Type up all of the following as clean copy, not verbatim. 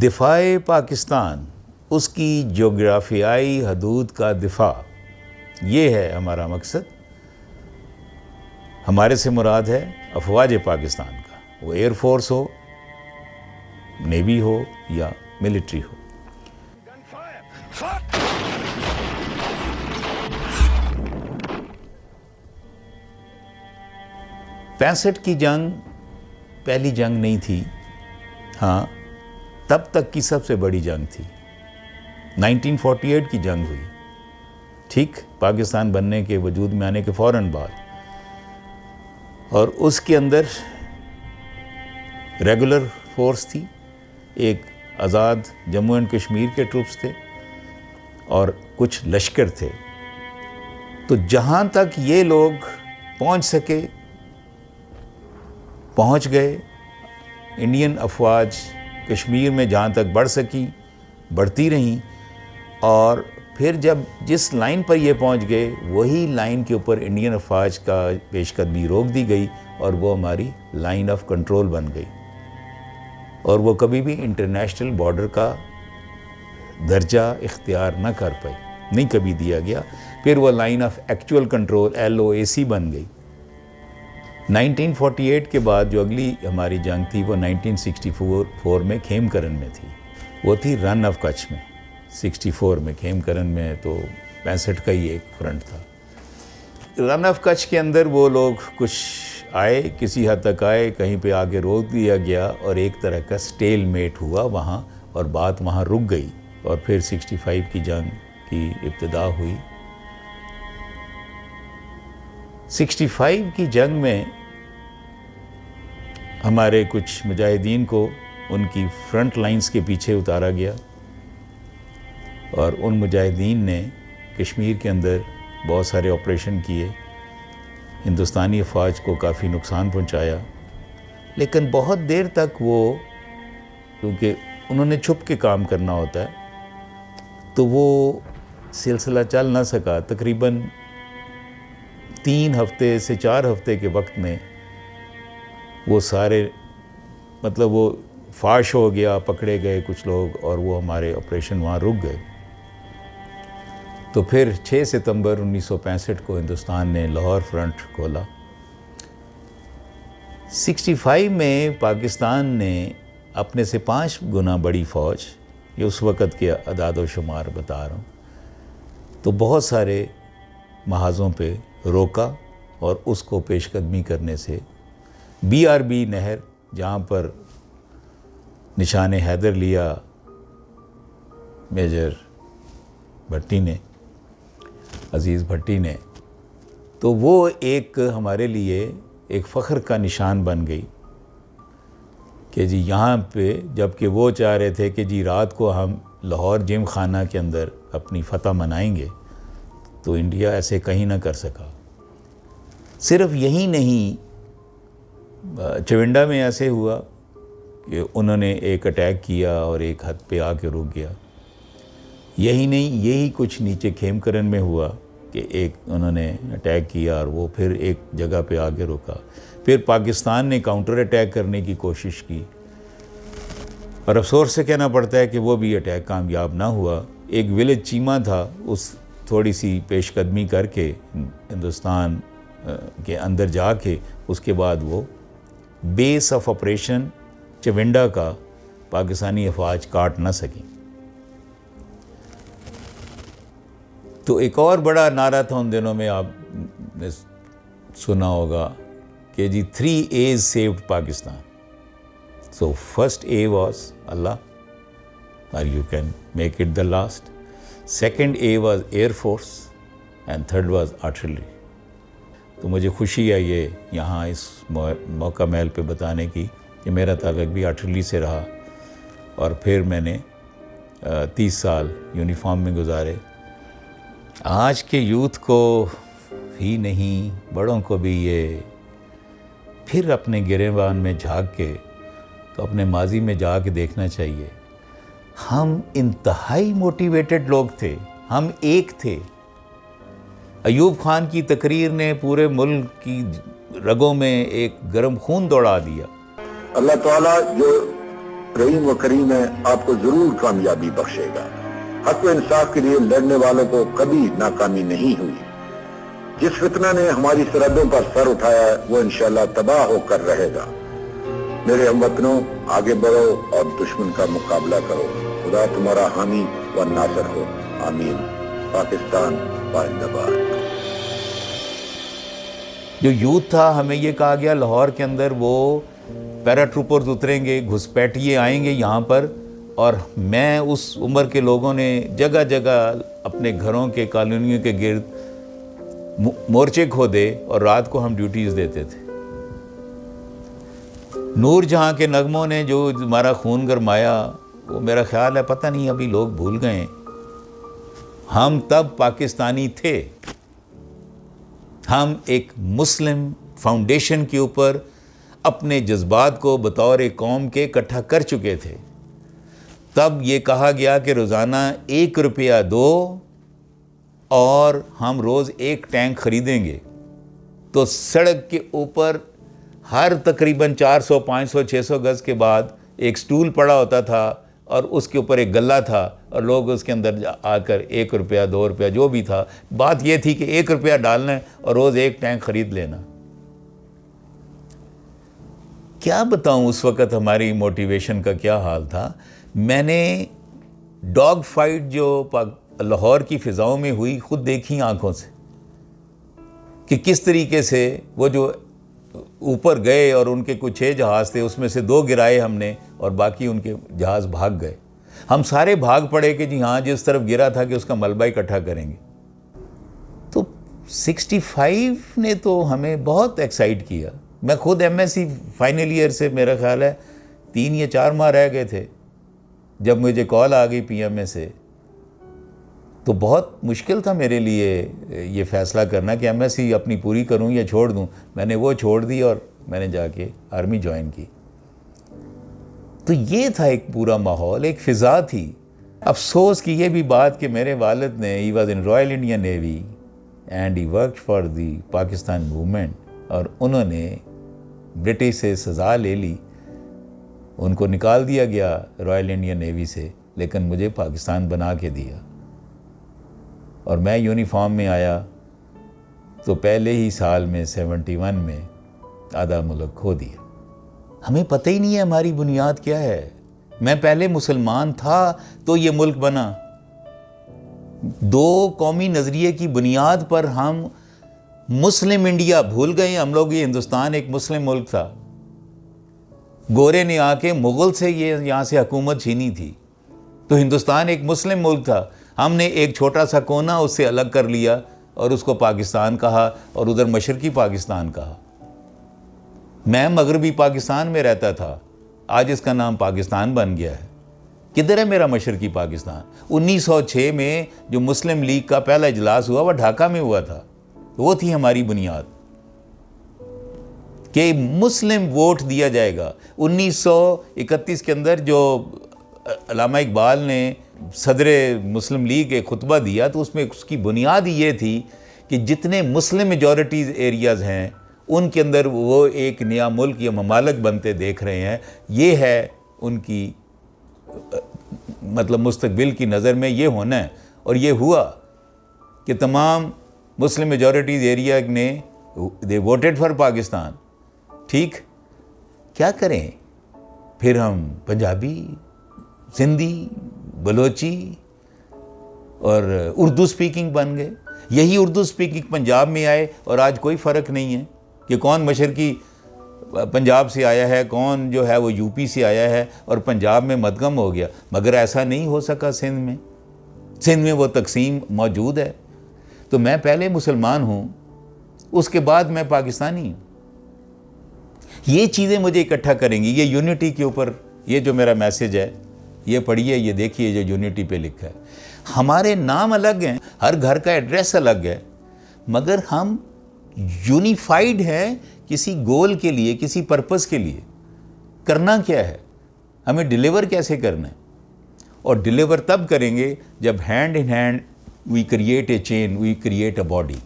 دفاع پاکستان، اس کی جغرافیائی حدود کا دفاع، یہ ہے ہمارا مقصد۔ ہمارے سے مراد ہے افواج پاکستان کا، وہ ایئر فورس ہو، نیوی ہو یا ملٹری ہو۔ 65 کی جنگ پہلی جنگ نہیں تھی، ہاں تب تک کی سب سے بڑی جنگ تھی۔ 1948 کی جنگ ہوئی، ٹھیک پاکستان بننے کے وجود میں آنے کے فوراً بعد، اور اس کے اندر ریگولر فورس تھی، ایک آزاد جموں اینڈ کشمیر کے ٹروپس تھے اور کچھ لشکر تھے۔ تو جہاں تک یہ لوگ پہنچ سکے پہنچ گئے۔ انڈین افواج کشمیر میں جہاں تک بڑھ سکی بڑھتی رہیں، اور پھر جب جس لائن پر یہ پہنچ گئے وہی لائن کے اوپر انڈین افواج کا پیش قدمی روک دی گئی، اور وہ ہماری لائن آف کنٹرول بن گئی، اور وہ کبھی بھی انٹرنیشنل بارڈر کا درجہ اختیار نہ کر پائی، نہیں کبھی دیا گیا۔ پھر وہ line of actual control LOAC بن گئی۔ 1948 کے بعد جو اگلی ہماری جنگ تھی وہ 1964 میں کھیم کرن میں تھی، وہ تھی رن آف کچھ میں۔ 64 میں کھیم کرن میں تو 65 کا ہی ایک فرنٹ تھا۔ رن آف کچھ کے اندر وہ لوگ کچھ آئے، کسی حد تک آئے، کہیں پہ آگے روک دیا گیا، اور ایک طرح کا سٹیل میٹ ہوا وہاں، اور بات وہاں رک گئی، اور پھر 65 کی جنگ کی ابتدا ہوئی۔ 65 کی جنگ میں ہمارے کچھ مجاہدین کو ان کی فرنٹ لائنز کے پیچھے اتارا گیا، اور ان مجاہدین نے کشمیر کے اندر بہت سارے آپریشن کیے، ہندوستانی افواج کو کافی نقصان پہنچایا، لیکن بہت دیر تک وہ، کیونکہ انہوں نے چھپ کے کام کرنا ہوتا ہے، تو وہ سلسلہ چل نہ سکا۔ تقریباً 3 ہفتے سے 4 ہفتے کے وقت میں وہ سارے، مطلب وہ فاش ہو گیا، پکڑے گئے کچھ لوگ، اور وہ ہمارے آپریشن وہاں رک گئے۔ تو پھر 6 ستمبر 1965 کو ہندوستان نے لاہور فرنٹ کھولا۔ 65 میں پاکستان نے اپنے سے 5 گنا بڑی فوج، یہ اس وقت کے اعداد و شمار بتا رہا ہوں، تو بہت سارے محاذوں پہ روکا، اور اس کو پیش قدمی کرنے سے BRB نہر، جہاں پر نشان حیدر لیا میجر بھٹی نے، عزیز بھٹی نے، تو وہ ایک ہمارے لیے ایک فخر کا نشان بن گئی کہ جی یہاں پہ، جب کہ وہ چاہ رہے تھے کہ جی رات کو ہم لاہور جم خانہ کے اندر اپنی فتح منائیں گے، تو انڈیا ایسے کہیں نہ کر سکا۔ صرف یہی نہیں، چونڈا میں ایسے ہوا کہ انہوں نے ایک اٹیک کیا اور ایک حد پہ آ کے رک گیا۔ یہی نہیں، یہی کچھ نیچے کھیم کرن میں ہوا کہ ایک انہوں نے اٹیک کیا اور وہ پھر ایک جگہ پہ آ کے رکا۔ پھر پاکستان نے کاؤنٹر اٹیک کرنے کی کوشش کی، اور افسوس سے کہنا پڑتا ہے کہ وہ بھی اٹیک کامیاب نہ ہوا۔ ایک ولیج چیمہ تھا، اس تھوڑی سی پیش قدمی کر کے ہندوستان کے اندر جا کے، اس کے بعد وہ بیس آف آپریشن چونڈا کا پاکستانی افواج کاٹ نہ سکیں۔ تو ایک اور بڑا نعرہ تھا ان دنوں میں، آپ نے سنا ہوگا کہ جی 3 A's saved Pakistan. So first A was Allah, or you can make it the last. Second A was Air Force, and third was artillery. تو مجھے خوشی ہے یہ یہاں اس موقع میل پہ بتانے کی کہ میرا تعلق بھی آرٹلری سے رہا، اور پھر میں نے 30 سال یونیفارم میں گزارے۔ آج کے یوتھ کو ہی نہیں، بڑوں کو بھی یہ پھر اپنے گریبان میں جھانک کے تو اپنے ماضی میں جا کے دیکھنا چاہیے۔ ہم انتہائی موٹیویٹڈ لوگ تھے، ہم ایک تھے۔ ایوب خان کی تقریر نے پورے ملک کی رگوں میں ایک گرم خون دوڑا دیا۔ اللہ تعالیٰ جو رحیم و کریم ہے، آپ کو ضرور کامیابی بخشے گا۔ حق و انصاف کے لیے لڑنے والوں کو کبھی ناکامی نہیں ہوئی۔ جس فتنہ نے ہماری سرحدوں پر سر اٹھایا ہے وہ انشاءاللہ تباہ ہو کر رہے گا۔ میرے ہم وطنوں، آگے بڑھو اور دشمن کا مقابلہ کرو۔ خدا تمہارا حامی و ناصر ہو، آمین۔ پاکستان زندہ باد۔ جو یوتھ تھا، ہمیں یہ کہا گیا لاہور کے اندر وہ پیرا ٹروپرز اتریں گے، گھسپیٹیے آئیں گے یہاں پر، اور میں اس عمر کے لوگوں نے جگہ جگہ اپنے گھروں کے کالونیوں کے گرد مورچے کھودے اور رات کو ہم ڈیوٹیز دیتے تھے۔ نور جہاں کے نغموں نے جو ہمارا خون گرمایا، وہ میرا خیال ہے پتہ نہیں ابھی لوگ بھول گئے۔ ہم تب پاکستانی تھے، ہم ایک مسلم فاؤنڈیشن کے اوپر اپنے جذبات کو بطور قوم کے اکٹھا کر چکے تھے۔ تب یہ کہا گیا کہ روزانہ 1 روپیہ دو اور ہم روز 1 ٹینک خریدیں گے۔ تو سڑک کے اوپر ہر تقریباً 400 500 600 گز کے بعد ایک سٹول پڑا ہوتا تھا اور اس کے اوپر ایک گلہ تھا، اور لوگ اس کے اندر آ کر 1 روپیہ 2 روپیہ جو بھی تھا، بات یہ تھی کہ 1 روپیہ ڈالنا ہے اور روز 1 ٹینک خرید لینا۔ کیا بتاؤں اس وقت ہماری موٹیویشن کا کیا حال تھا۔ میں نے ڈاگ فائٹ جو لاہور کی فضاؤں میں ہوئی خود دیکھی آنکھوں سے، کہ کس طریقے سے وہ جو اوپر گئے اور ان کے کچھ 6 جہاز تھے، اس میں سے 2 گرائے ہم نے اور باقی ان کے جہاز بھاگ گئے۔ ہم سارے بھاگ پڑے کہ جی ہاں جس طرف گرا تھا کہ اس کا ملبہ اکٹھا کریں گے۔ تو 65 نے تو ہمیں بہت ایکسائٹ کیا۔ میں خود M S C final year سے میرا خیال ہے 3 یا 4 ماہ رہ گئے تھے جب مجھے کال آ گئی پی ایم اے سے۔ تو بہت مشکل تھا میرے لیے یہ فیصلہ کرنا کہ ایم ایس سی اپنی پوری کروں یا چھوڑ دوں۔ میں نے وہ چھوڑ دی اور میں نے جا کے آرمی جوائن کی۔ تو یہ تھا ایک پورا ماحول، ایک فضا تھی۔ افسوس کی یہ بھی بات کہ میرے والد نے he was in Royal Indian navy and he worked for the Pakistan movement, اور انہوں نے برٹش سے سزا لے لی، ان کو نکال دیا گیا رائل انڈین نیوی سے، لیکن مجھے پاکستان بنا کے دیا۔ اور میں یونیفارم میں آیا تو پہلے ہی سال میں 71 میں آدھا ملک کھو دیا۔ ہمیں پتہ ہی نہیں ہے ہماری بنیاد کیا ہے۔ میں پہلے مسلمان تھا تو یہ ملک بنا۔ 2 قومی نظریے کی بنیاد پر ہم مسلم انڈیا بھول گئے ہم لوگ۔ یہ ہندوستان ایک مسلم ملک تھا، گورے نے آ کے مغل سے یہ یہاں سے حکومت چھینی تھی، تو ہندوستان ایک مسلم ملک تھا۔ ہم نے ایک چھوٹا سا کونا اس سے الگ کر لیا اور اس کو پاکستان کہا، اور ادھر مشرقی پاکستان کہا۔ میں مغربی پاکستان میں رہتا تھا، آج اس کا نام پاکستان بن گیا ہے۔ کدھر ہے میرا مشرقی پاکستان؟ 1906 میں جو مسلم لیگ کا پہلا اجلاس ہوا وہ ڈھاکہ میں ہوا تھا۔ وہ تھی ہماری بنیاد کہ مسلم ووٹ دیا جائے گا۔ 1931 کے اندر جو علامہ اقبال نے صدر مسلم لیگ ایک خطبہ دیا تو اس میں اس کی بنیاد یہ تھی کہ جتنے مسلم میجورٹیز ایریاز ہیں ان کے اندر وہ ایک نیا ملک یا ممالک بنتے دیکھ رہے ہیں۔ یہ ہے ان کی مطلب مستقبل کی نظر میں یہ ہونا ہے، اور یہ ہوا کہ تمام مسلم میجورٹیز ایریا نے دے ووٹڈ فار پاکستان۔ ٹھیک، کیا کریں پھر ہم پنجابی، سندھی، بلوچی اور اردو سپیکنگ بن گئے۔ یہی اردو سپیکنگ پنجاب میں آئے اور آج کوئی فرق نہیں ہے کہ کون مشرقی پنجاب سے آیا ہے، کون جو ہے وہ یو پی سے آیا ہے، اور پنجاب میں مدغم ہو گیا۔ مگر ایسا نہیں ہو سکا سندھ میں۔ سندھ میں وہ تقسیم موجود ہے۔ تو میں پہلے مسلمان ہوں، اس کے بعد میں پاکستانی ہوں۔ یہ چیزیں مجھے اکٹھا کریں گی۔ یہ یونٹی کے اوپر یہ جو میرا میسیج ہے یہ پڑھیے، یہ دیکھیے جو یونٹی پہ لکھا ہے۔ ہمارے نام الگ ہیں، ہر گھر کا ایڈریس الگ ہے، مگر ہم یونیفائیڈ ہیں کسی گول کے لیے، کسی پرپس کے لیے۔ کرنا کیا ہے؟ ہمیں ڈیلیور کیسے کرنا ہے؟ اور ڈیلیور تب کریں گے جب hand in hand we create a chain, we create a body.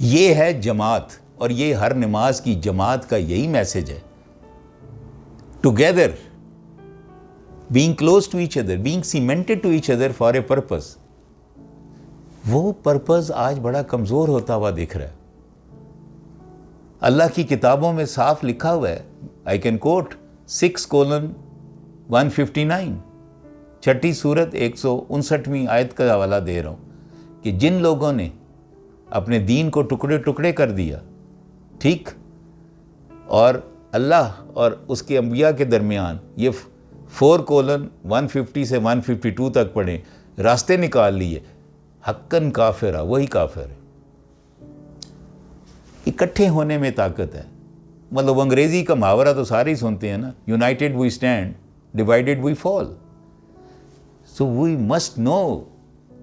یہ ہے جماعت، اور یہ ہر نماز کی جماعت کا یہی میسیج ہے۔ Together being close to each other, being cemented to each other for a purpose. وہ پرپز آج بڑا کمزور ہوتا ہوا دکھ رہا ہے. اللہ کی کتابوں میں صاف لکھا ہوا ہے, I can quote 6:159, چھٹی سورت 159ویں آیت کا حوالہ دے رہا ہوں, کہ جن لوگوں نے اپنے دین کو ٹکڑے ٹکڑے کر دیا, ٹھیک, اور اللہ اور اس کے انبیاء کے درمیان یہ 4:150 سے 152 تک پڑھیں, راستے نکال لیے, حقاً کافرہ, وہی کافر ہے. اکٹھے ہونے میں طاقت ہے. مطلب انگریزی کا محاورہ تو سارے ہی سنتے ہیں نا, united we stand, divided we fall. So we must know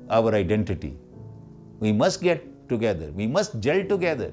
our identity, we must get together, we must gel together.